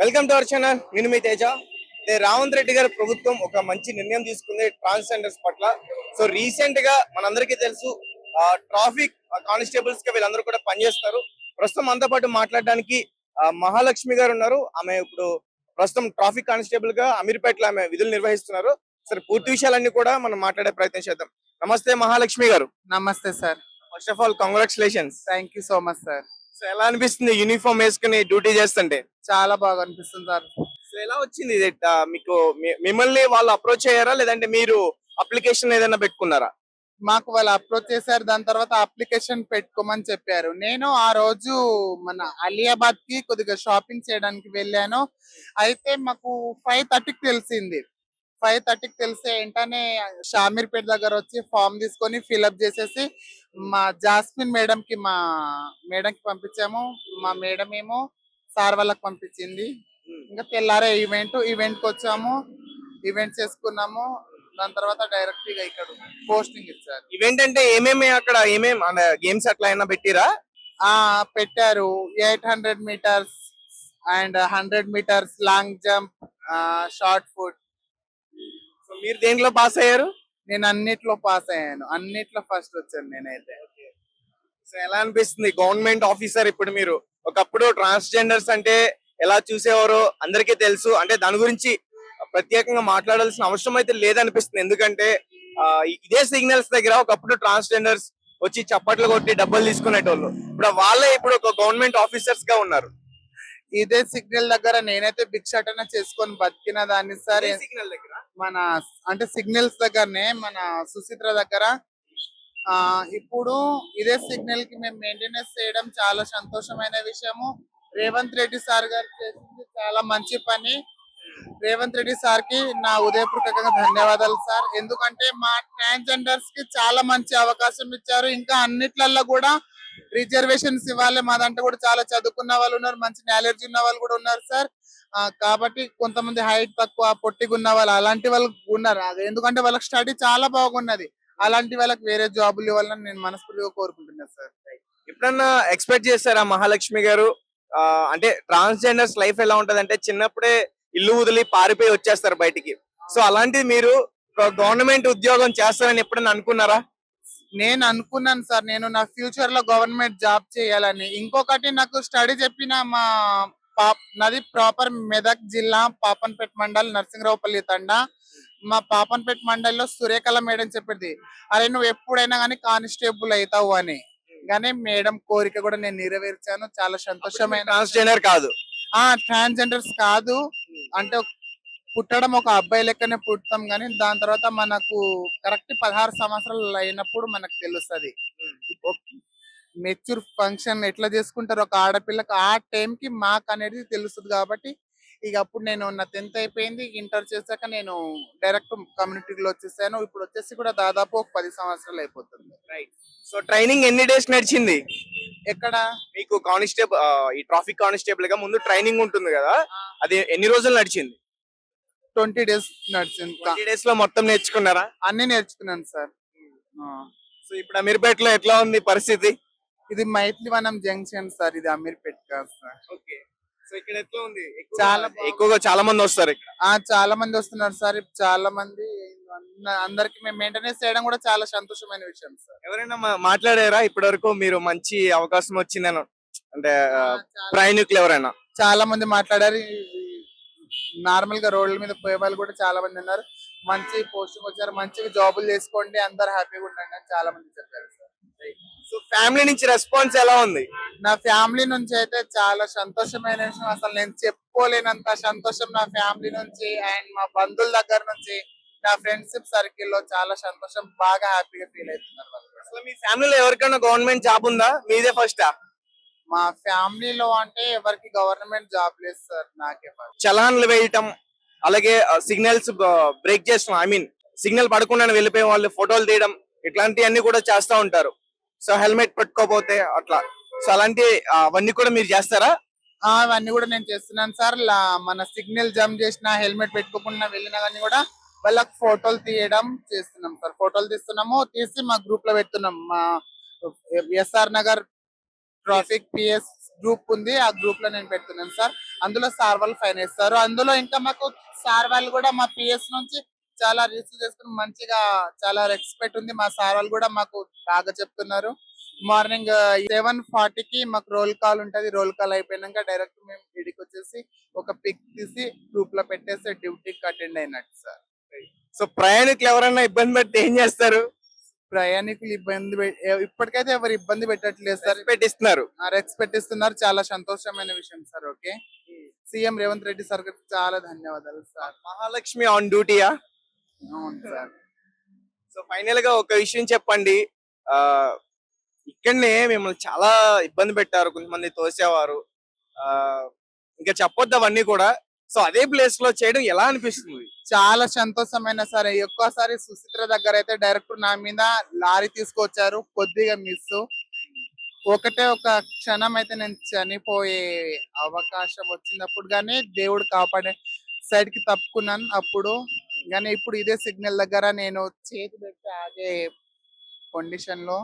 Welcome to our channel. నేను మీ తేజ. రేవంత్ రెడ్డి గారి ప్రభుత్వం ఒక మంచి నిర్ణయం తీసుకుంది ట్రాన్స్జెండర్స్ పట్ల. సో రీసెంట్ గా మనందరికీ తెలుసు, ట్రాఫిక్ కానిస్టేబుల్స్ గా వీళ్ళందరూ కూడా పనిచేస్తారు. ప్రస్తుతం మనతో పాటు మాట్లాడడానికి మహాలక్ష్మి గారు ఉన్నారు. ఆమె ఇప్పుడు ప్రస్తుతం ట్రాఫిక్ కానిస్టేబుల్ గా అమీర్పేటలో ఆమె విధులు నిర్వహిస్తున్నారు. సరే, పూర్తి విషయాలన్నీ కూడా మనం మాట్లాడే ప్రయత్నం చేద్దాం. నమస్తే మహాలక్ష్మి గారు. నమస్తే sir. First of all congratulations. Thank you so much sir. So ఎలా అనిపిస్తుంది యూనిఫామ్ వేసుకుని డ్యూటీ చేస్తుంటే? చాలా బాగా అనిపిస్తుంది సార్. సో ఎలా వచ్చింది ఇది? మీకు మిమ్మల్ని వాళ్ళు అప్రోచ్ అయ్యారా, లేదంటే మీరు అప్లికేషన్ ఏదైనా పెట్టుకున్నారా? మాకు వాళ్ళు అప్రోచ్ చేశారు, దాని తర్వాత అప్లికేషన్ పెట్టుకోమని చెప్పారు. నేను ఆ రోజు మన అలియాబాద్ కి కొద్దిగా షాపింగ్ చేయడానికి వెళ్ళాను. అయితే మాకు 5:30కి తెలిసింది. 5:30కి తెలిసే వెంటనే షామీర్పేట దగ్గర వచ్చి ఫామ్ తీసుకొని ఫిల్అప్ చేసేసి మా జాస్మిన్ మేడంకి పంపించాము. మా మేడం ఏమో సార్ వాళ్ళకి పంపించింది. ఇంకా తెల్లారే ఈవెంట్కి వచ్చాము, ఈవెంట్ చేసుకున్నాము. దాని తర్వాత డైరెక్ట్ గా ఇక్కడ పోస్టింగ్ ఇచ్చారు. ఈవెంట్ అంటే ఏమేమి అక్కడ గేమ్స్ అట్లా అయినా పెట్టిరా? పెట్టారు. 800 metres and 100 metres long jump, shot put. So మీరు దేంట్లో పాస్ అయ్యారు? నేను అన్నిట్లో పాస్ అయ్యాను, అన్నిట్లో ఫస్ట్ వచ్చాను నేనైతే. సో ఎలా అనిపిస్తుంది గవర్నమెంట్ ఆఫీసర్ ఇప్పుడు మీరు? ఒకప్పుడు ట్రాన్స్జెండర్స్ అంటే ఎలా చూసేవారో అందరికీ తెలుసు. అంటే దాని గురించి ప్రత్యేకంగా మాట్లాడాల్సిన అవసరం అయితే లేదనిపిస్తుంది. ఎందుకంటే ఇదే సిగ్నల్స్ దగ్గర ఒకప్పుడు ట్రాన్స్జెండర్స్ వచ్చి చప్పట్లు కొట్టి డబ్బులు తీసుకునేటోళ్ళు. ఇప్పుడు ఒక గవర్నమెంట్ ఆఫీసర్స్ గా ఉన్నారు. ఇదే సిగ్నల్ దగ్గర నేనైతే భిక్షాటన చేసుకొని బతికిన దాన్ని సార్. సిగ్నల్ దగ్గర అంటే సిగ్నల్స్ దగ్గరనే మన సుచిత్ర దగ్గర. ఇప్పుడు ఇదే సిగ్నల్ కి మేము మెయింటెనెన్స్ చేయడం చాలా సంతోషమైన విషయము. రేవంత్ రెడ్డి సార్ గారు చేసింది చాలా మంచి పని. రేవంత్ రెడ్డి సార్ కి నా ఉదయపూర్వకంగా ధన్యవాదాలు సార్. ఎందుకంటే మా ట్రాన్స్జెండర్స్ కి చాలా మంచి అవకాశం ఇచ్చారు. ఇంకా అన్నిట్లలో కూడా రిజర్వేషన్స్ ఇవ్వాలి. మా దాంట్లో కూడా చాలా చదువుకున్న వాళ్ళు ఉన్నారు, మంచి నాలెడ్జ్ ఉన్న వాళ్ళు కూడా ఉన్నారు సార్. కాబట్టి కొంతమంది హైట్ తక్కువ, పొట్టిగా ఉన్న వాళ్ళు, అలాంటి వాళ్ళు ఉన్నారు. ఎందుకంటే వాళ్ళకి స్టడీ చాలా బాగున్నది. అలాంటి వాళ్ళకి వేరే జాబులు ఇవ్వాలని నేను మనస్ఫూర్తిగా కోరుకుంటున్నాను సార్. ఎప్పుడన్నా ఎక్స్పెక్ట్ చేస్తారా మహాలక్ష్మి గారు? అంటే ట్రాన్స్జెండర్స్ లైఫ్ ఎలా ఉంటది అంటే చిన్నప్పుడే ఇల్లు వదిలి పారిపోయి వచ్చేస్తారు బయటికి. సో అలాంటిది మీరు గవర్నమెంట్ ఉద్యోగం చేస్తారని ఎప్పుడన్నా అనుకున్నారా? నేను అనుకున్నాను సార్, నేను నా ఫ్యూచర్ లో గవర్నమెంట్ జాబ్ చేయాలని. ఇంకొకటి నాకు స్టడీ చెప్పిన నాది ప్రాపర్ మెదక్ జిల్లా పాపన్పేట మండల్ నరసింహరావుపల్లి తండా. మా పాపన్పేట మండలిలో సురేఖల మేడం చెప్పేది, అరే నువ్వు ఎప్పుడైనా కానీ కానిస్టేబుల్ అవుతావు అని. కానీ మేడం కోరిక కూడా నేను నెరవేర్చాను. చాలా సంతోషమైన. ట్రాన్స్జెండర్ కాదు, ట్రాన్స్జెండర్స్ కాదు. అంటే పుట్టడం ఒక అబ్బాయి లెక్కనే పుడతాం, కానీ దాని తర్వాత మనకు కరెక్ట్ 16 సంవత్సరాలు అయినప్పుడు మనకు తెలుస్తుంది మెచ్యూర్ ఫంక్షన్ ఎట్లా చేసుకుంటారు ఒక ఆడపిల్లకి. ఆ టైంకి మాకు అనేది తెలుస్తుంది. కాబట్టి ఇక అప్పుడు నేను నా 10th అయిపోయింది, ఇంటర్ చేశాక నేను డైరెక్ట్ కమ్యూనిటీలో వచ్చేసాను. ఇప్పుడు వచ్చేసి కూడా దాదాపు ఒక 10 సంవత్సరాలు అయిపోతుంది. సో ట్రైనింగ్ ఎన్ని డేస్ నడిచింది? ఎక్కడ మీకు కానిస్టేబుల్, ఈ ట్రాఫిక్ కానిస్టేబుల్ గా ముందు ట్రైనింగ్ ఉంటుంది కదా, అది ఎన్ని రోజులు నడిచింది? 20 days నడిచింది. 20 days లో మొత్తం నేర్చుకున్నారా? అన్ని నేర్చుకున్నాను సార్. సో ఇప్పుడు అమీర్పేటలో ఎట్లా ఉంది పరిస్థితి? ఇది మైత్రివనం జంక్షన్ సార్, ఇది అమీర్పేట కాదు సార్. ఓకే. సో ఇక్కడ ఎట్లా ఉంది? ఎక్కువగా చాలా మంది వస్తారు ఇక్కడ. చాలా మంది వస్తున్నారు సార్. చాలా మంది, అందరికి మేము మెయింటెనెన్స్ చేయడం కూడా చాలా సంతోషమైన విషయం సార్. ఎవరైనా మాట్లాడారా ఇప్పటి వరకు మీరు మంచి అవకాశం వచ్చిందని? అంటే ప్రయాణికులు ఎవరైనా? చాలా మంది మాట్లాడారు. నార్మల్ గా రోడ్ల మీద పోయే వాళ్ళు కూడా చాలా మంది ఉన్నారు. మంచి పోస్టింగ్ వచ్చారు, మంచిగా జాబులు చేసుకోండి, అందరు హ్యాపీగా ఉండండి అని చాలా మంది చెప్పారు సార్. సో ఫ్యామిలీ నుంచి రెస్పాన్స్ ఎలా ఉంది? నా ఫ్యామిలీ నుంచి అయితే చాలా సంతోషమైన విషయం. అసలు నేను చెప్పుకోలేనంత సంతోషం నా ఫ్యామిలీ నుంచి అండ్ మా బంధువుల దగ్గర నుంచి, నా ఫ్రెండ్షిప్ సర్కిల్ లో చాలా సంతోషం. బాగా హ్యాపీగా ఫీల్ అవుతున్నారు వాళ్ళు. అసలు మీ ఫ్యామిలీలో ఎవరికైనా గవర్నమెంట్ జాబ్ ఉందా? మీదే ఫస్టా? మా ఫ్యామిలీలో అంటే ఎవరికి గవర్నమెంట్ జాబ్ లేదు సార్. నాకే చలాన్లు వేయటం, అలాగే సిగ్నల్స్ బ్రేక్ చేస్తాం, సిగ్నల్ పడకుండా వెళ్ళిపోయే వాళ్ళు ఫోటోలు తీయడం, ఇట్లాంటివన్నీ కూడా చేస్తా ఉంటారు. సో హెల్మెట్ పెట్టుకోపోతే అట్లా. సో అలాంటి అవన్నీ కూడా మీరు చేస్తారా? అవన్నీ కూడా నేను చేస్తున్నాను సార్. మన సిగ్నల్ జంప్ చేసిన హెల్మెట్ పెట్టుకోకుండా వెళ్ళినా కానీ కూడా వాళ్ళకి ఫోటోలు తీయడం చేస్తున్నాం సార్. ఫోటోలు తీసి మా గ్రూప్ లో పెడుతున్నాం. మా SR Nagar traffic PS group ఉంది, ఆ గ్రూప్ లో నేను పెడుతున్నాను సార్. అందులో సార్ వాళ్ళు ఫైన్ వేస్తారు. అందులో ఇంకా మాకు సార్ వాళ్ళు కూడా మా పిఎస్ నుంచి చాలా రిసీవ్ చేసుకుని మంచిగా చాలా రెస్పెక్ట్ ఉంది. మా సార్ వాళ్ళు కూడా మాకు బాగా చెప్తున్నారు. మార్నింగ్ 7:40కి మాకు రోల్ కాల్ ఉంటది. రోల్ కాల్ అయిపోయినాక డైరెక్ట్ మేము ఇంటికి వచ్చేసి ఒక పిక్ తీసి గ్రూప్ లో పెట్టేసి డ్యూటీకి అటెండ్ అయినట్టు సార్. సో ప్రయాణికులు ఎవరైనా ఇబ్బంది పెడితే ఏం చేస్తారు? ప్రయాణికులు ఇప్పటికైతే ఎవరు ఇబ్బంది పెట్టట్లేదు సార్. పెట్టిస్తున్నారు. రెస్పెక్ట్ ఇస్తున్నారు. చాలా సంతోషమైన విషయం sir. Okay, CM Revanth Reddy sir గారికి చాలా ధన్యవాదాలు సార్. మహాలక్ష్మి ఆన్ డ్యూటీయా? అవును సార్. సో ఫైనల్ గా ఒక విషయం చెప్పండి. ఆ ఇక్కడనే మిమ్మల్ని చాలా ఇబ్బంది పెట్టారు, కొంతమంది తోసేవారు. ఆ ఇంకా చెప్పొద్దు అవన్నీ కూడా. సో అదే ప్లేస్ లో చేయడం ఎలా అనిపిస్తుంది? చాలా సంతోషమైన సార్. ఎక్కువసారి సుచిత్ర దగ్గర అయితే డైరెక్ట్ నా మీద లారీ తీసుకొచ్చారు. కొద్దిగా మిస్, ఒకటే ఒక క్షణం అయితే నేను చనిపోయే అవకాశం వచ్చినప్పుడు కానీ దేవుడు కాపాడే సైడ్ కి తప్పుకున్నాను అప్పుడు. కానీ ఇప్పుడు ఇదే సిగ్నల్ దగ్గర నేను చేతి పెట్టి ఆగే కండిషన్ లో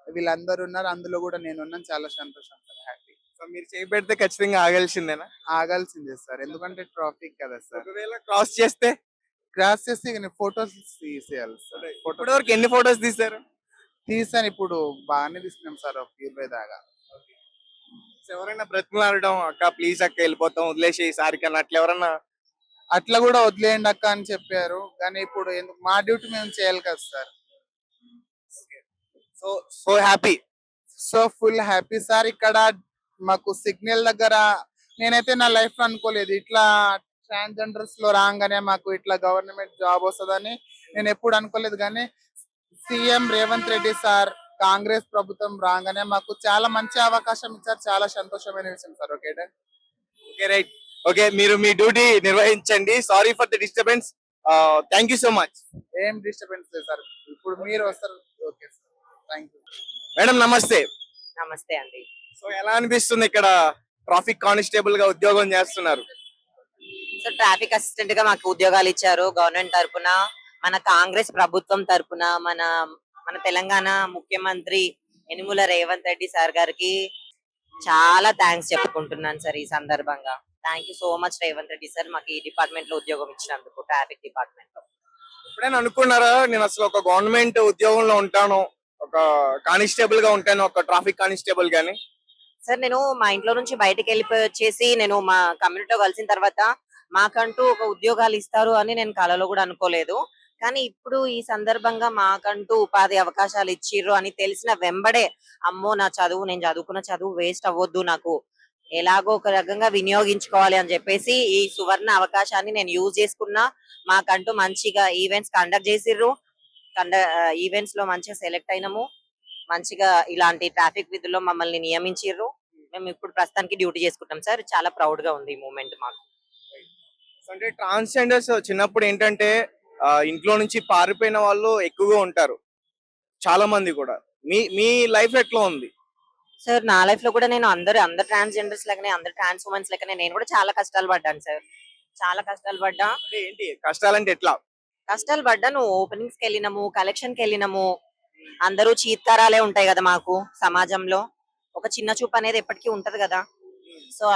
వీళ్ళందరూ ఉన్నారు. అందులో కూడా నేను ఉన్నాను. చాలా సంతోషం సార్. హ్యాపీ. సో మీరు చేయి పెడితే ఖచ్చితంగా ఆగాల్సిందేనా? ఆగాల్సిందే సార్, ఎందుకంటే ట్రాఫిక్ కదా సార్. ఒకవేళ క్రాస్ చేస్తే? క్రాస్ చేసి ఫొటోస్ తీసేయాలి సార్. ఇప్పటి వరకు ఎన్ని ఫోటోస్ తీశారు? తీసాను, ఇప్పుడు బాగానే తీసినాం సార్, ఒక 20 దాకా. సో ఎవరైనా బ్రతిమలాడడం, అక్క ప్లీజ్ అక్క వెళ్ళిపోతాం వదిలేసి ఈసారి కన్నా అట్లా ఎవరన్నా? అట్లా కూడా వదిలేయండి అక్క అని చెప్పారు. కానీ ఇప్పుడు ఎందుకు, మా డ్యూటీ మేము చేయాలి కదా sir. So so happy. So full happy sir. ఇక్కడ మాకు సిగ్నల్ దగ్గర నేనైతే నా లైఫ్ లో అనుకోలేదు ఇట్లా ట్రాన్స్జెండర్స్ లో రాగానే మాకు ఇట్లా గవర్నమెంట్ జాబ్ వస్తుందని నేను ఎప్పుడు అనుకోలేదు. కానీ సీఎం రేవంత్ రెడ్డి సార్, కాంగ్రెస్ ప్రభుత్వం రాగానే మాకు చాలా మంచి అవకాశం ఇచ్చారు. చాలా సంతోషమైన విషయం sir. Okay okay right. Okay, మీరు మీ డ్యూటీ నిర్వహించండి. Sorry for the disturbance. Thank you so much. ఏం డిస్టర్బెన్స్ లేదు సార్, ఇప్పుడు మీరు వస్తారు. Okay sir, thank you. Madam నమస్తే. నమస్తే అండి. సో ఎలా అనిపిస్తుంది ఇక్కడ ట్రాఫిక్ కానిస్టేబుల్ గా ఉద్యోగం చేస్తున్నారు? సో ట్రాఫిక్ అసిస్టెంట్ గా మాకు ఉద్యోగాలు ఇచ్చారు గవర్నమెంట్ తరపున, మన కాంగ్రెస్ ప్రభుత్వం తరపున, మన మన తెలంగాణ ముఖ్యమంత్రి యనుమల రేవంత్ రెడ్డి సార్ గారికి చాలా థ్యాంక్స్ చెప్పుకుంటున్నాను సార్ ఈ సందర్భంగా. Thank you so much Revanth Reddy sir, మాకు ఈ డిపార్ట్మెంట్ లో ఉద్యోగం ఇచ్చినందుకు, ట్రాఫిక్ డిపార్ట్మెంట్ లో. ఎప్పుడైనా అనుకున్నారా నేను అసలు ఒక గవర్నమెంట్ ఉద్యోగంలో ఉంటాను, ఒక కానిస్టేబుల్ గా ఉంటాను, ఒక ట్రాఫిక్ కానిస్టేబుల్ గాని? సార్ నేను మా ఇంట్లో నుంచి బయటకు వెళ్ళిపోయి వచ్చేసి నేను మా కమ్యూనిటీలో కలిసిన తర్వాత మాకంటూ ఒక ఉద్యోగాలు ఇస్తారు అని నేను కలలో కూడా అనుకోలేదు. కానీ ఇప్పుడు ఈ సందర్భంగా మాకంటూ ఉపాధి అవకాశాలు ఇచ్చిర్రు అని తెలిసిన వెంబడే, అమ్మో నా చదువు, నేను చదువుకున్న చదువు వేస్ట్ అవ్వద్దు, నాకు ఎలాగో ఒక రకంగా వినియోగించుకోవాలి అని చెప్పేసి ఈ సువర్ణ అవకాశాన్ని నేను యూజ్ చేసుకున్నా. మాకంటూ మంచిగా ఈవెంట్స్ కండక్ట్ చేసిర్రు. ఈవెంట్స్ లో మంచిగా సెలెక్ట్ అయినాము. మంచిగా ఇలాంటి ట్రాఫిక్ విధుల్లో మమ్మల్ని నియమించిర్రు. మేము ఇప్పుడు ప్రస్తుతానికి డ్యూటీ చేసుకుంటాం సార్. చాలా ప్రౌడ్ గా ఉంది ఈ మూమెంట్ మాకు. అంటే ట్రాన్స్జెండర్స్ చిన్నప్పుడు ఏంటంటే ఇంట్లో నుంచి పారిపోయిన వాళ్ళు ఎక్కువగా ఉంటారు, చాలా మంది కూడా. మీ మీ లైఫ్ ఎట్లా ఉంది? సార్ నా లైఫ్ లో కూడా నేను అందరు ట్రాన్స్జెండర్స్ లాగానే, అందరు ట్రాన్స్ ఉమెన్స్ లాగానే నేను కూడా చాలా కష్టాలు పడ్డాను సార్. చాలా కష్టాలు పడ్డా. అంటే ఏంటి కష్టాలంటే ఎట్లా? కష్టాలు పడ్డాను. ఓపెనింగ్స్ కి వెళ్ళినాము, కలెక్షన్ కి వెళ్ళినాము. అందరూ చీత్కారాలే ఉంటాయి కదా మాకు సమాజంలో. ఒక చిన్న చూపు అనేది ఎప్పటికీ ఉంటది కదా. సో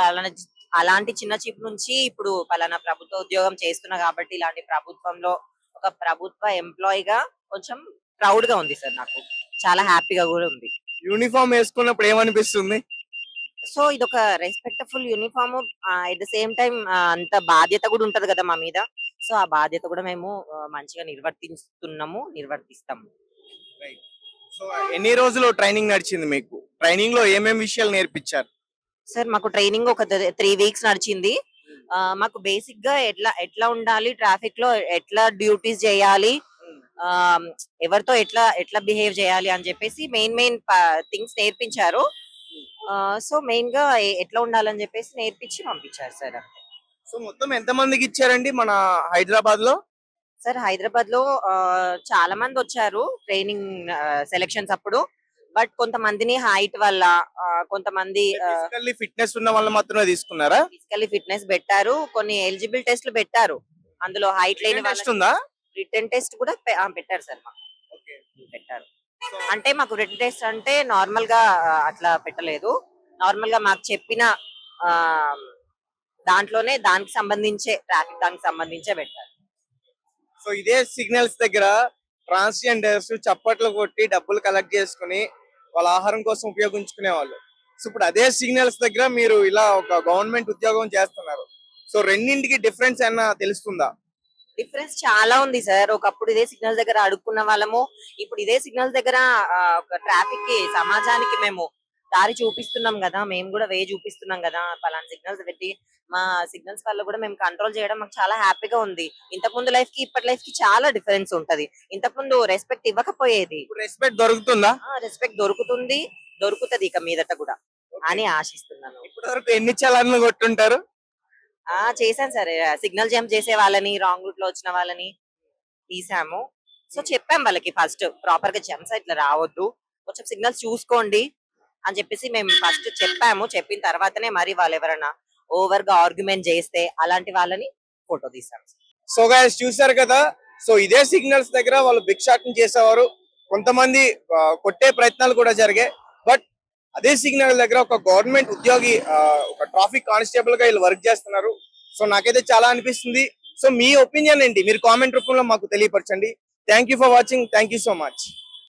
అలాంటి చిన్న చూపు నుంచి ఇప్పుడు పలానా ప్రభుత్వ ఉద్యోగం చేస్తున్నా కాబట్టి, ఇలాంటి ప్రభుత్వంలో ఒక ప్రభుత్వ ఎంప్లాయీ గా కొంచెం ప్రౌడ్ గా ఉంది సార్. నాకు చాలా హ్యాపీగా కూడా ఉంది. యూనిఫామ్ వేసుకున్నప్పుడు ఏమనిపిస్తుంది? సో ఇదొక respectful uniform, at the same time అంత బాధ్యత కూడా ఉంటది కదా మా మీద. సో ఆ బాధ్యత కూడా మేము మంచిగా నిర్వర్తిస్తాము. సో ఎన్ని రోజులు ట్రైనింగ్ నడిచింది మీకు? ట్రైనింగ్ లో ఏమేమి విషయాలు నేర్పించారు? సార్ మాకు ట్రైనింగ్ ఒక 3 వీక్స్ నడిచింది. మాకు బేసిక్ గా ఎట్లా ఎట్లా ఉండాలి, ట్రాఫిక్ లో ఎట్లా డ్యూటీస్ చేయాలి, ఎవరితో ఎట్లా ఎట్లా బిహేవ్ చేయాలి అని చెప్పేసి మెయిన్ థింగ్స్ నేర్పించారు. సో మెయిన్ గా ఎట్లా ఉండాలని చెప్పేసి నేర్పించి పంపించారు సార్. సో మొత్తం ఎంత మందికి ఇచ్చారండి మన హైదరాబాద్ లో? సార్ హైదరాబాద్ లో చాలా మంది వచ్చారు ట్రైనింగ్ సెలక్షన్స్ అప్పుడు. బట్ కొంతమందిని హైట్ వల్ల, కొంతమంది ఫిట్నెస్ ఉన్న వాళ్ళు మాత్రమే తీసుకున్నారా? ఫిజికల్లీ ఫిట్నెస్ పెట్టారు, కొన్ని ఎలిజిబుల్ టెస్ట్లు పెట్టారు. అందులో హైట్ లేని ఉందా? రిటర్న్ టెస్ట్ కూడా పెట్టారు సార్ మాకు. పెట్టారు అంటే మాకు రిటర్న్ టెస్ట్ అంటే నార్మల్ గా అట్లా పెట్టలేదు. నార్మల్ గా మాకు చెప్పిన దాంట్లోనే దానికి సంబంధించే ట్రాఫిక్ దానికి సంబంధించే పెట్టాలి. సో ఇదే సిగ్నల్స్ దగ్గర ట్రాన్స్జెండర్స్ చప్పట్లు కొట్టి డబ్బులు కలెక్ట్ చేసుకుని వాళ్ళ ఆహారం కోసం ఉపయోగించుకునే వాళ్ళు. సో ఇప్పుడు అదే సిగ్నల్స్ దగ్గర మీరు ఇలా ఒక గవర్నమెంట్ ఉద్యోగం చేస్తున్నారు. సో రెండింటికి డిఫరెన్స్ ఏమన్నా తెలుస్తుందా? డిఫరెన్స్ చాలా ఉంది సార్. ఒకప్పుడు ఇదే సిగ్నల్స్ దగ్గర అడుక్కున్న వాళ్ళము, ఇప్పుడు ఇదే సిగ్నల్స్ దగ్గర ఒక ట్రాఫిక్ కి సమాజానికి మేము దారి చూపిస్తున్నాం కదా, మేము కూడా వే చూపిస్తున్నాం కదా. పలానా సిగ్నల్స్ పెట్టి మా సిగ్నల్స్ వల్ల కూడా మేము కంట్రోల్ చేయడం మాకు చాలా హ్యాపీగా ఉంది. ఇంతకు ముందు లైఫ్ కి ఇప్పటి లైఫ్ కి చాలా డిఫరెన్స్ ఉంటది. ఇంతకు ముందు రెస్పెక్ట్ ఇవ్వకపోయేది, ఇప్పుడు రెస్పెక్ట్ దొరుకుతుందా? రెస్పెక్ట్ దొరుకుతుంది, దొరుకుతది ఇక మీదట కూడా అని ఆశిస్తున్నాను. ఇప్పటి వరకు ఎన్ని చలాన్లు కొట్టుంటారు? చేశాను సరే, సిగ్నల్ జంప్ చేసే వాళ్ళని, రాంగ్ రూట్ లో వచ్చిన వాళ్ళని తీసాము. సో చెప్పాం వాళ్ళకి ఫస్ట్ ప్రాపర్ గా జంప్స్ ఇట్లా రావద్దు, కొంచెం సిగ్నల్స్ చూసుకోండి అని చెప్పేసి మేము ఫస్ట్ చెప్పాము. చెప్పిన తర్వాతనే మరి వాళ్ళు ఎవరైనా ఓవర్ గా ఆర్గ్యుమెంట్ చేస్తే అలాంటి వాళ్ళని ఫోటో తీసాము. సో గైస్ చూసారు కదా, సో ఇదే సిగ్నల్స్ దగ్గర వాళ్ళు భిక్షాటన చేసేవారు, కొంతమంది కొట్టే ప్రయత్నాలు కూడా జరిగాయి. బట్ అదే సిగ్నల్ దగ్గర ఒక గవర్నమెంట్ ఉద్యోగి ఒక ట్రాఫిక్ కానిస్టేబుల్ గా వీళ్ళు వర్క్ చేస్తున్నారు. సో నాకైతే చాలా అనిపిస్తుంది. సో మీ ఒపీనియన్ ఏంటి? మీరు కామెంట్ రూపంలో మాకు తెలియపరచండి. Thank you for watching. Thank you so much.